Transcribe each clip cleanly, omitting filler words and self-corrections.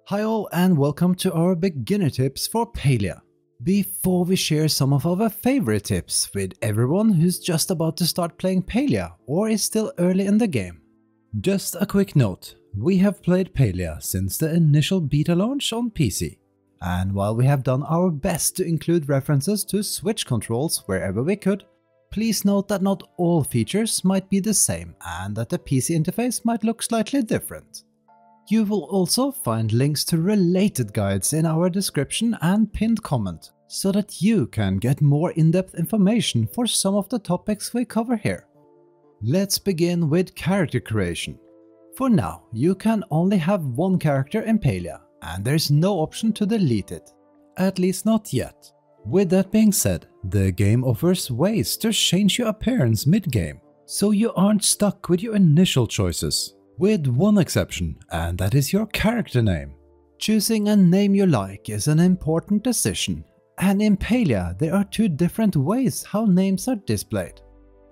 Hi all and welcome to our beginner tips for Palia. Before we share some of our favorite tips with everyone who's just about to start playing Palia or is still early in the game. Just a quick note, we have played Palia since the initial beta launch on PC. And while we have done our best to include references to Switch controls wherever we could, please note that not all features might be the same and that the PC interface might look slightly different. You will also find links to related guides in our description and pinned comment, so that you can get more in-depth information for some of the topics we cover here. Let's begin with character creation. For now, you can only have one character in Palia, and there's no option to delete it. At least not yet. With that being said, the game offers ways to change your appearance mid-game, so you aren't stuck with your initial choices. With one exception, and that is your character name. Choosing a name you like is an important decision, and in Palia there are two different ways how names are displayed.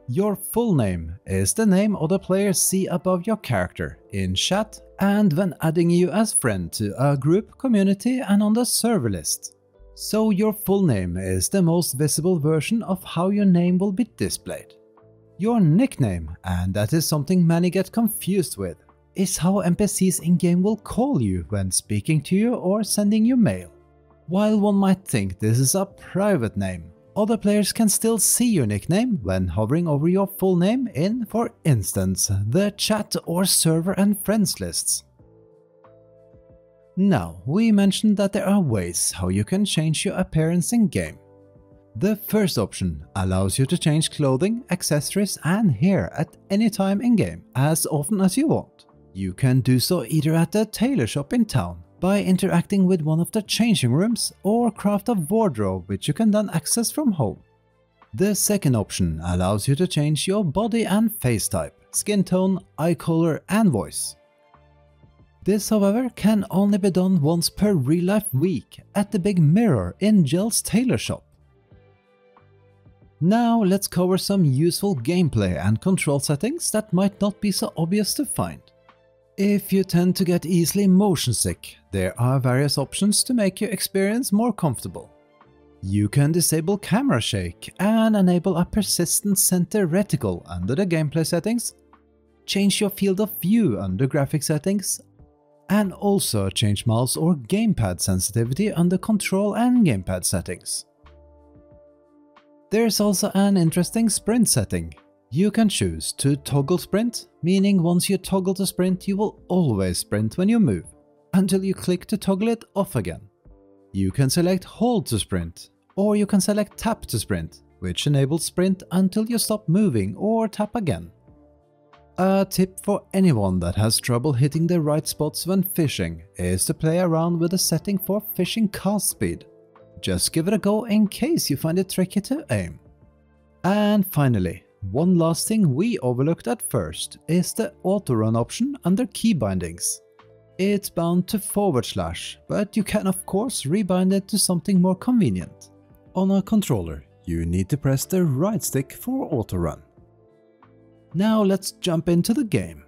Your full name is the name other players see above your character, in chat, and when adding you as friend to a group, community and on the server list. So your full name is the most visible version of how your name will be displayed. Your nickname, and that is something many get confused with, is how NPCs in-game will call you when speaking to you or sending you mail. While one might think this is a private name, other players can still see your nickname when hovering over your full name in, for instance, the chat or server and friends lists. Now, we mentioned that there are ways how you can change your appearance in-game. The first option allows you to change clothing, accessories and hair at any time in-game, as often as you want. You can do so either at the tailor shop in town, by interacting with one of the changing rooms, or craft a wardrobe which you can then access from home. The second option allows you to change your body and face type, skin tone, eye color and voice. This, however, can only be done once per real-life week at the big mirror in Gel's tailor shop. Now let's cover some useful gameplay and control settings that might not be so obvious to find. If you tend to get easily motion sick, there are various options to make your experience more comfortable. You can disable camera shake and enable a persistent center reticle under the gameplay settings, change your field of view under graphic settings, and also change mouse or gamepad sensitivity under control and gamepad settings. There's also an interesting sprint setting. You can choose to toggle sprint, meaning once you toggle to sprint you will always sprint when you move, until you click to toggle it off again. You can select hold to sprint, or you can select tap to sprint, which enables sprint until you stop moving or tap again. A tip for anyone that has trouble hitting the right spots when fishing is to play around with the setting for fishing cast speed. Just give it a go in case you find it tricky to aim. And finally, one last thing we overlooked at first is the auto-run option under key bindings. It's bound to /, but you can of course rebind it to something more convenient. On a controller, you need to press the right stick for auto-run. Now let's jump into the game.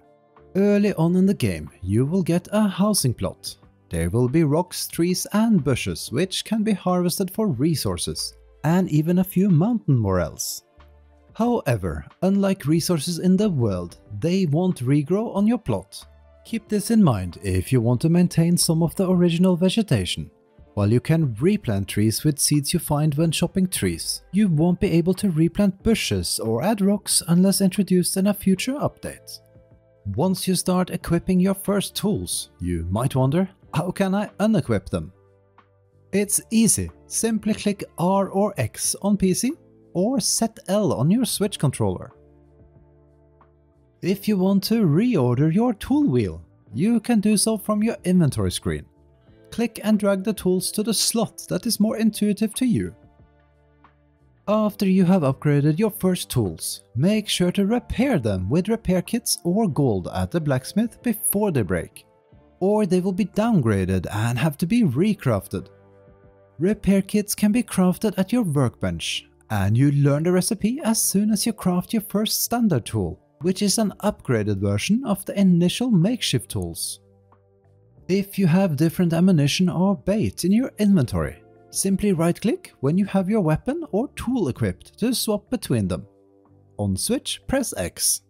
Early on in the game, you will get a housing plot. There will be rocks, trees and bushes which can be harvested for resources, and even a few mountain morels. However, unlike resources in the world, they won't regrow on your plot. Keep this in mind if you want to maintain some of the original vegetation. While you can replant trees with seeds you find when chopping trees, you won't be able to replant bushes or add rocks unless introduced in a future update. Once you start equipping your first tools, you might wonder, how can I unequip them? It's easy, simply click R or X on PC, or set L on your Switch controller. If you want to reorder your tool wheel, you can do so from your inventory screen. Click and drag the tools to the slot that is more intuitive to you. After you have upgraded your first tools, make sure to repair them with repair kits or gold at the blacksmith before they break, or they will be downgraded and have to be recrafted. Repair kits can be crafted at your workbench, and you learn the recipe as soon as you craft your first standard tool, which is an upgraded version of the initial makeshift tools. If you have different ammunition or bait in your inventory, simply right-click when you have your weapon or tool equipped to swap between them. On switch, press X.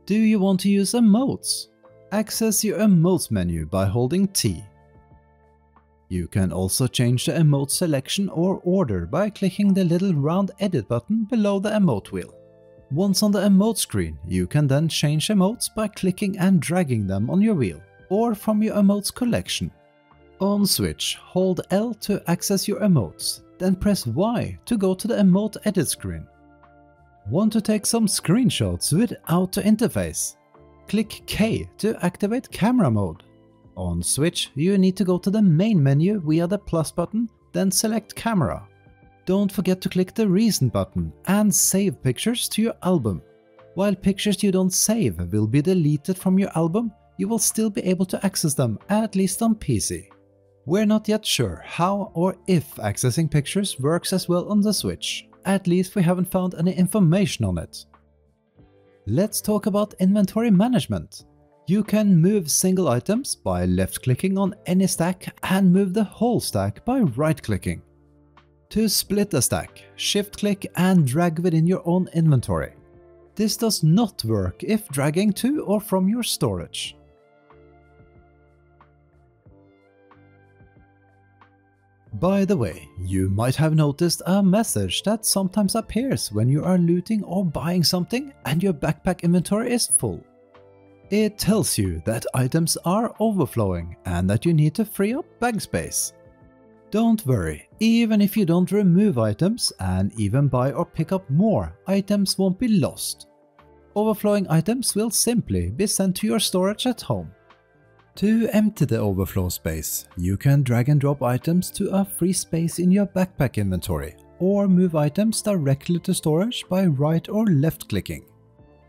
Do you want to use emotes? Access your emotes menu by holding T. You can also change the emote selection or order by clicking the little round edit button below the emote wheel. Once on the emote screen, you can then change emotes by clicking and dragging them on your wheel, or from your emotes collection. On switch, hold L to access your emotes, then press Y to go to the emote edit screen. Want to take some screenshots without the interface? Click K to activate camera mode. On switch, you need to go to the main menu via the plus button, then select camera. Don't forget to click the recent button and save pictures to your album. While pictures you don't save will be deleted from your album, you will still be able to access them, at least on PC. We're not yet sure how or if accessing pictures works as well on the Switch. At least we haven't found any information on it. Let's talk about inventory management. You can move single items by left-clicking on any stack and move the whole stack by right-clicking. To split a stack, shift-click and drag within your own inventory. This does not work if dragging to or from your storage. By the way, you might have noticed a message that sometimes appears when you are looting or buying something and your backpack inventory is full. It tells you that items are overflowing and that you need to free up bag space. Don't worry, even if you don't remove items and even buy or pick up more, items won't be lost. Overflowing items will simply be sent to your storage at home. To empty the overflow space, you can drag and drop items to a free space in your backpack inventory, or move items directly to storage by right or left clicking.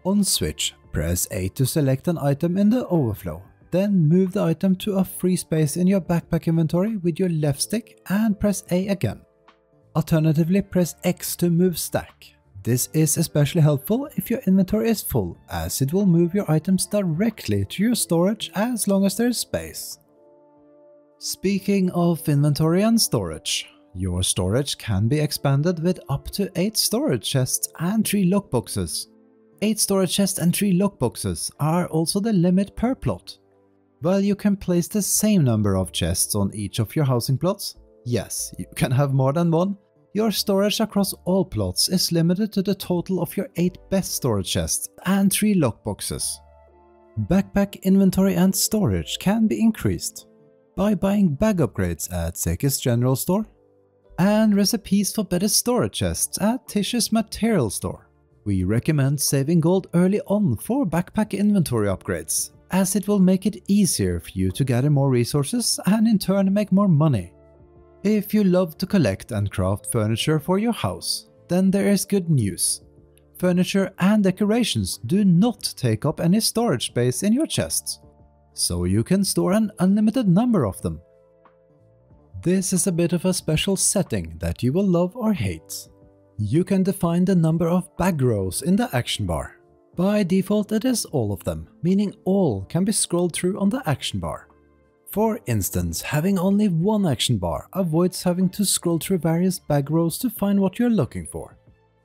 On switch, press A to select an item in the overflow, then move the item to a free space in your backpack inventory with your left stick and press A again. Alternatively, press X to move stack. This is especially helpful if your inventory is full, as it will move your items directly to your storage as long as there is space. Speaking of inventory and storage, your storage can be expanded with up to 8 storage chests and 3 lockboxes. 8 storage chests and 3 lockboxes are also the limit per plot. While you can place the same number of chests on each of your housing plots, yes, you can have more than one, your storage across all plots is limited to the total of your 8 best storage chests and 3 lockboxes. Backpack inventory and storage can be increased by buying bag upgrades at Zeki's general store and recipes for better storage chests at Tish's material store. We recommend saving gold early on for backpack inventory upgrades, as it will make it easier for you to gather more resources and in turn make more money. If you love to collect and craft furniture for your house, then there is good news. Furniture and decorations do not take up any storage space in your chests, so you can store an unlimited number of them. This is a bit of a special setting that you will love or hate. You can define the number of bag rows in the action bar. By default it is all of them, meaning all can be scrolled through on the action bar. For instance, having only one action bar avoids having to scroll through various bag rows to find what you're looking for.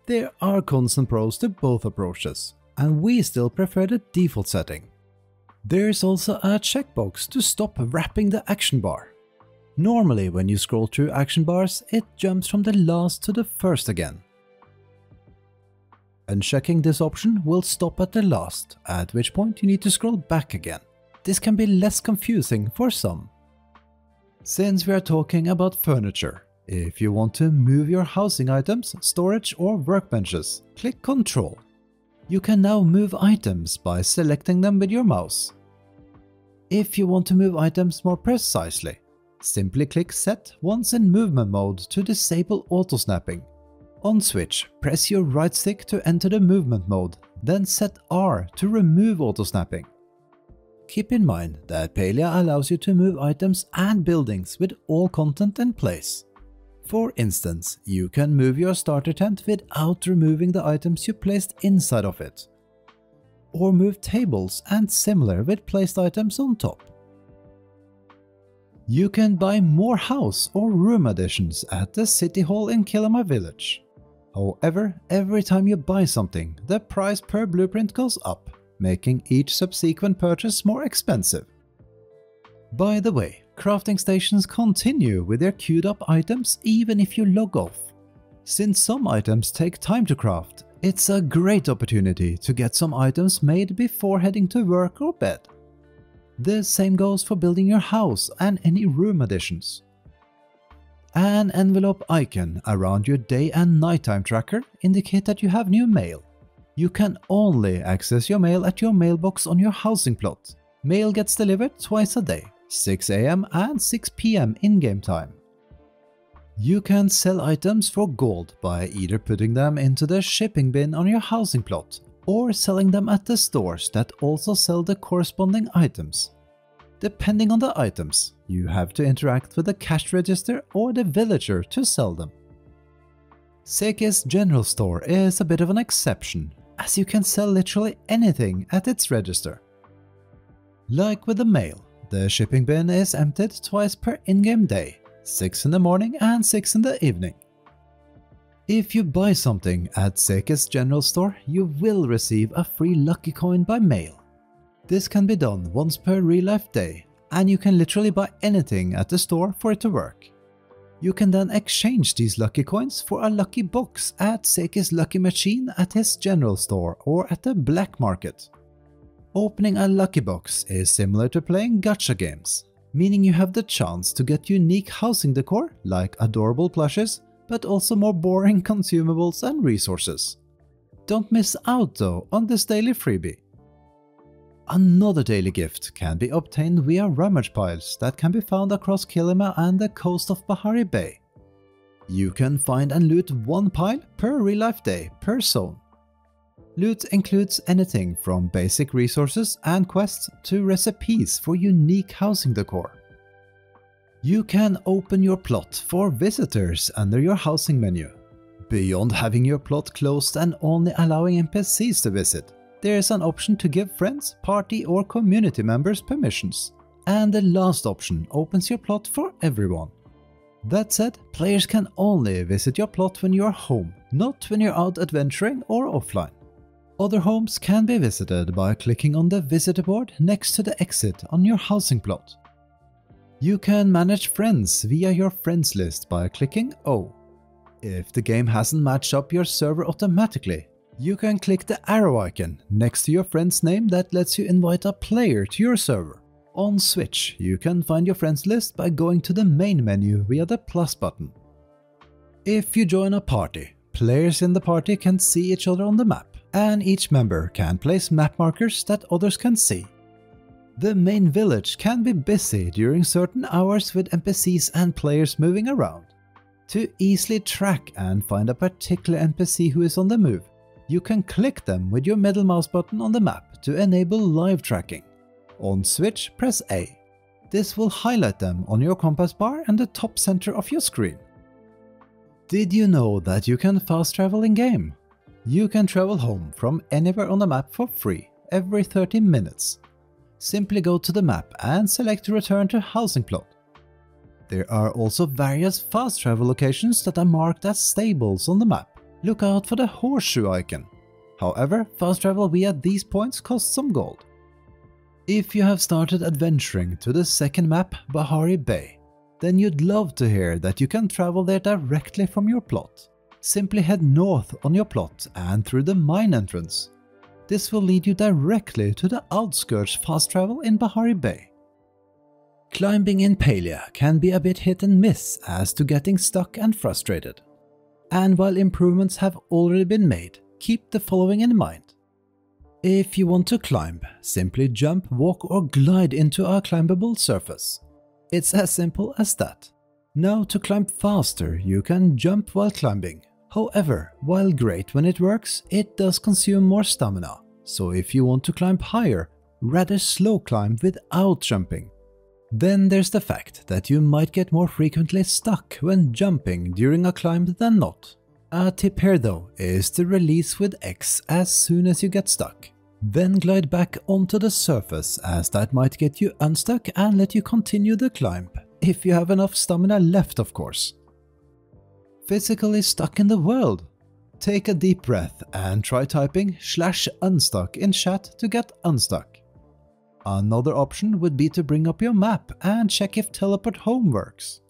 There are cons and pros to both approaches, and we still prefer the default setting. There's also a checkbox to stop wrapping the action bar. Normally when you scroll through action bars, it jumps from the last to the first again. Unchecking this option will stop at the last, at which point you need to scroll back again. This can be less confusing for some. Since we are talking about furniture, if you want to move your housing items, storage or workbenches, click Ctrl. You can now move items by selecting them with your mouse. If you want to move items more precisely, simply click Set once in movement mode to disable auto-snapping. On switch, press your right stick to enter the movement mode, then set R to remove auto-snapping. Keep in mind that Palia allows you to move items and buildings with all content in place. For instance, you can move your starter tent without removing the items you placed inside of it. Or move tables and similar with placed items on top. You can buy more house or room additions at the city hall in Kilima village. However, every time you buy something, the price per blueprint goes up, making each subsequent purchase more expensive. By the way, crafting stations continue with their queued up items even if you log off. Since some items take time to craft, it's a great opportunity to get some items made before heading to work or bed. The same goes for building your house and any room additions. An envelope icon around your day and nighttime tracker indicates that you have new mail. You can only access your mail at your mailbox on your housing plot. Mail gets delivered twice a day, 6 AM and 6 PM in-game time. You can sell items for gold by either putting them into the shipping bin on your housing plot or selling them at the stores that also sell the corresponding items. Depending on the items, you have to interact with the cash register or the villager to sell them. Zeki's general store is a bit of an exception, as you can sell literally anything at its register. Like with the mail, the shipping bin is emptied twice per in-game day, 6 in the morning and 6 in the evening. If you buy something at Zeki's general store, you will receive a free lucky coin by mail. This can be done once per real-life day, and you can literally buy anything at the store for it to work. You can then exchange these lucky coins for a lucky box at Zeki's lucky machine at his general store or at the black market. Opening a lucky box is similar to playing gacha games, meaning you have the chance to get unique housing decor like adorable plushes, but also more boring consumables and resources. Don't miss out though on this daily freebie. Another daily gift can be obtained via Rummage Piles that can be found across Kilima and the coast of Bahari Bay. You can find and loot one pile per real-life day per zone. Loot includes anything from basic resources and quests to recipes for unique housing decor. You can open your plot for visitors under your housing menu. Beyond having your plot closed and only allowing NPCs to visit, there is an option to give friends, party or community members permissions. And the last option opens your plot for everyone. That said, players can only visit your plot when you are home, not when you're out adventuring or offline. Other homes can be visited by clicking on the visitor board next to the exit on your housing plot. You can manage friends via your friends list by clicking O. If the game hasn't matched up your server automatically, you can click the arrow icon next to your friend's name that lets you invite a player to your server. On Switch, you can find your friends list by going to the main menu via the plus button. If you join a party, players in the party can see each other on the map, and each member can place map markers that others can see. The main village can be busy during certain hours with NPCs and players moving around. To easily track and find a particular NPC who is on the move, you can click them with your middle mouse button on the map to enable live tracking. On Switch, press A. This will highlight them on your compass bar and the top center of your screen. Did you know that you can fast travel in-game? You can travel home from anywhere on the map for free every 30 minutes. Simply go to the map and select to return to housing plot. There are also various fast travel locations that are marked as stables on the map. Look out for the horseshoe icon. However, fast travel via these points costs some gold. If you have started adventuring to the second map, Bahari Bay, then you'd love to hear that you can travel there directly from your plot. Simply head north on your plot and through the mine entrance. This will lead you directly to the outskirts fast travel in Bahari Bay. Climbing in Palia can be a bit hit and miss as to getting stuck and frustrated. And while improvements have already been made, keep the following in mind. If you want to climb, simply jump, walk or glide into a climbable surface. It's as simple as that. Now to climb faster, you can jump while climbing. However, while great when it works, it does consume more stamina. So if you want to climb higher, rather slow climb without jumping. Then there's the fact that you might get more frequently stuck when jumping during a climb than not. A tip here though is to release with X as soon as you get stuck. Then glide back onto the surface as that might get you unstuck and let you continue the climb. if you have enough stamina left, of course. Physically stuck in the world. Take a deep breath and try typing /unstuck in chat to get unstuck. Another option would be to bring up your map and check if teleport home works.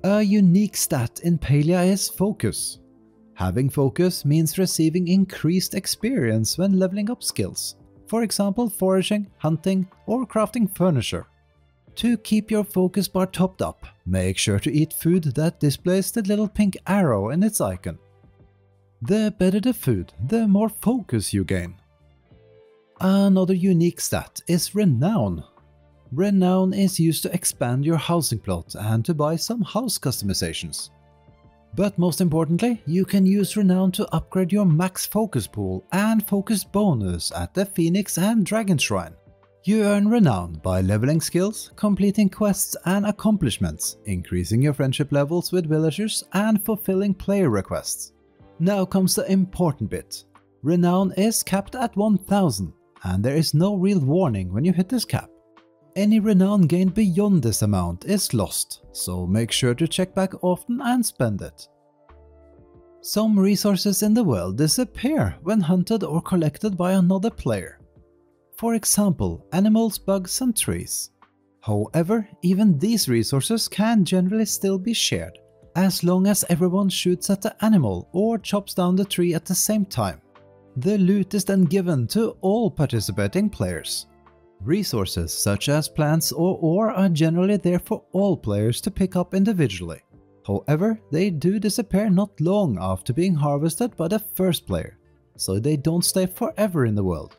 A unique stat in Palia is focus. Having focus means receiving increased experience when leveling up skills, for example foraging, hunting, or crafting furniture. To keep your focus bar topped up, make sure to eat food that displays the little pink arrow in its icon. The better the food, the more focus you gain. Another unique stat is Renown. Renown is used to expand your housing plot and to buy some house customizations. But most importantly, you can use Renown to upgrade your max focus pool and focus bonus at the Phoenix and Dragon Shrine. You earn Renown by leveling skills, completing quests and accomplishments, increasing your friendship levels with villagers and fulfilling player requests. Now comes the important bit. Renown is capped at 1000, and there is no real warning when you hit this cap. Any renown gained beyond this amount is lost, so make sure to check back often and spend it. Some resources in the world disappear when hunted or collected by another player. For example, animals, bugs and trees. However, even these resources can generally still be shared, as long as everyone shoots at the animal or chops down the tree at the same time. The loot is then given to all participating players. Resources such as plants or ore are generally there for all players to pick up individually. However, they do disappear not long after being harvested by the first player, so they don't stay forever in the world.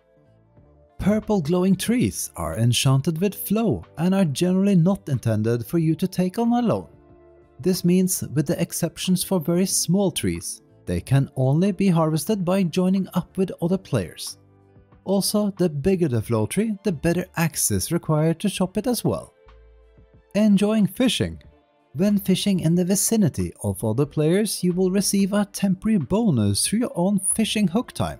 Purple glowing trees are enchanted with flow and are generally not intended for you to take on alone. This means, with the exceptions for very small trees, they can only be harvested by joining up with other players. Also, the bigger the flow tree, the better axe is required to chop it as well. Enjoying fishing. When fishing in the vicinity of other players, you will receive a temporary bonus through your own fishing hook time.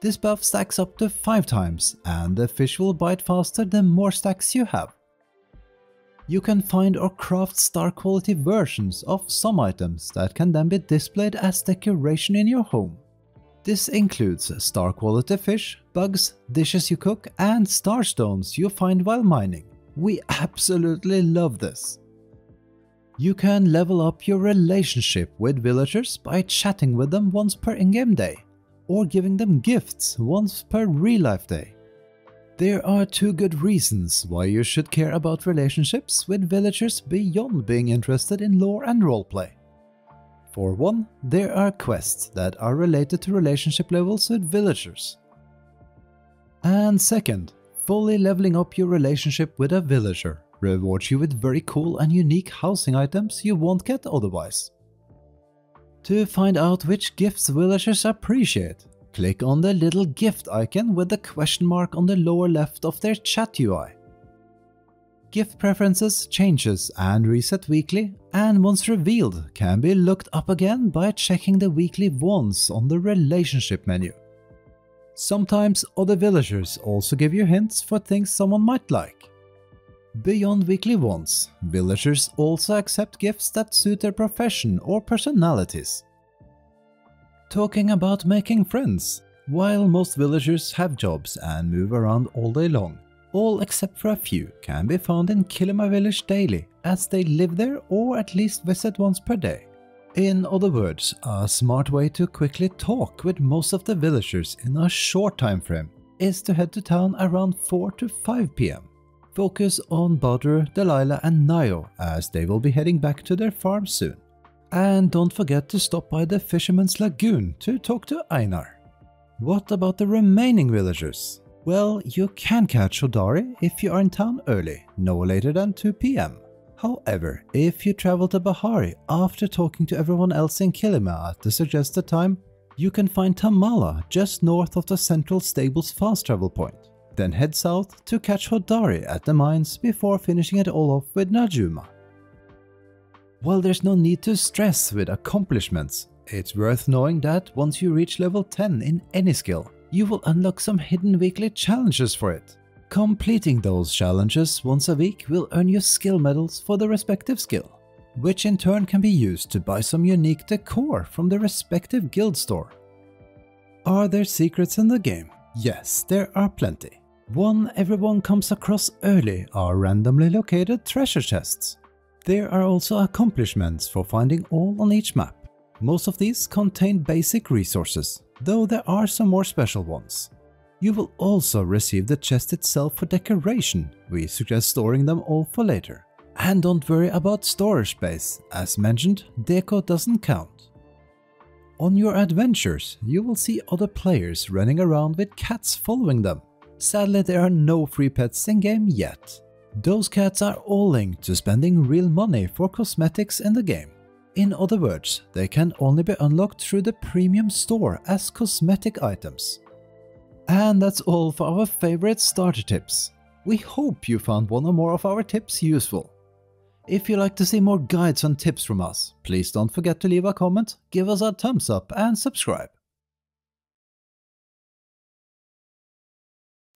This buff stacks up to 5 times, and the fish will bite faster the more stacks you have. You can find or craft star quality versions of some items that can then be displayed as decoration in your home. This includes star quality fish, bugs, dishes you cook, and star stones you find while mining. We absolutely love this. You can level up your relationship with villagers by chatting with them once per in-game day, or giving them gifts once per real-life day. There are 2 good reasons why you should care about relationships with villagers beyond being interested in lore and roleplay. For one, there are quests that are related to relationship levels with villagers. And second, fully leveling up your relationship with a villager rewards you with very cool and unique housing items you won't get otherwise. To find out which gifts villagers appreciate, click on the little gift icon with the question mark on the lower left of their chat UI. Gift preferences changes and reset weekly, and once revealed can be looked up again by checking the weekly wands on the relationship menu. Sometimes other villagers also give you hints for things someone might like. Beyond weekly wands, villagers also accept gifts that suit their profession or personalities. Talking about making friends. While most villagers have jobs and move around all day long, all except for a few can be found in Kilima village daily, as they live there or at least visit once per day. In other words, a smart way to quickly talk with most of the villagers in a short time frame is to head to town around 4 to 5 PM. Focus on Badru, Delilah and Nayo, as they will be heading back to their farm soon. And don't forget to stop by the Fisherman's Lagoon to talk to Einar. What about the remaining villagers? Well, you can catch Hodari if you are in town early, no later than 2 PM. However, if you travel to Bahari after talking to everyone else in Kilima at the suggested time, you can find Tamala just north of the central stable's fast travel point. Then head south to catch Hodari at the mines before finishing it all off with Najuma. While there's no need to stress with accomplishments, it's worth knowing that once you reach level 10 in any skill, you will unlock some hidden weekly challenges for it. Completing those challenges once a week will earn you skill medals for the respective skill, which in turn can be used to buy some unique decor from the respective guild store. Are there secrets in the game? Yes, there are plenty. One everyone comes across early are randomly located treasure chests. There are also accomplishments for finding all on each map. Most of these contain basic resources, though there are some more special ones. You will also receive the chest itself for decoration. We suggest storing them all for later. And don't worry about storage space, as mentioned, deco doesn't count. On your adventures, you will see other players running around with cats following them. Sadly, there are no free pets in game yet. Those cats are all linked to spending real money for cosmetics in the game. In other words, they can only be unlocked through the premium store as cosmetic items. And that's all for our favorite starter tips. We hope you found one or more of our tips useful. If you'd like to see more guides and tips from us, please don't forget to leave a comment, give us a thumbs up and subscribe.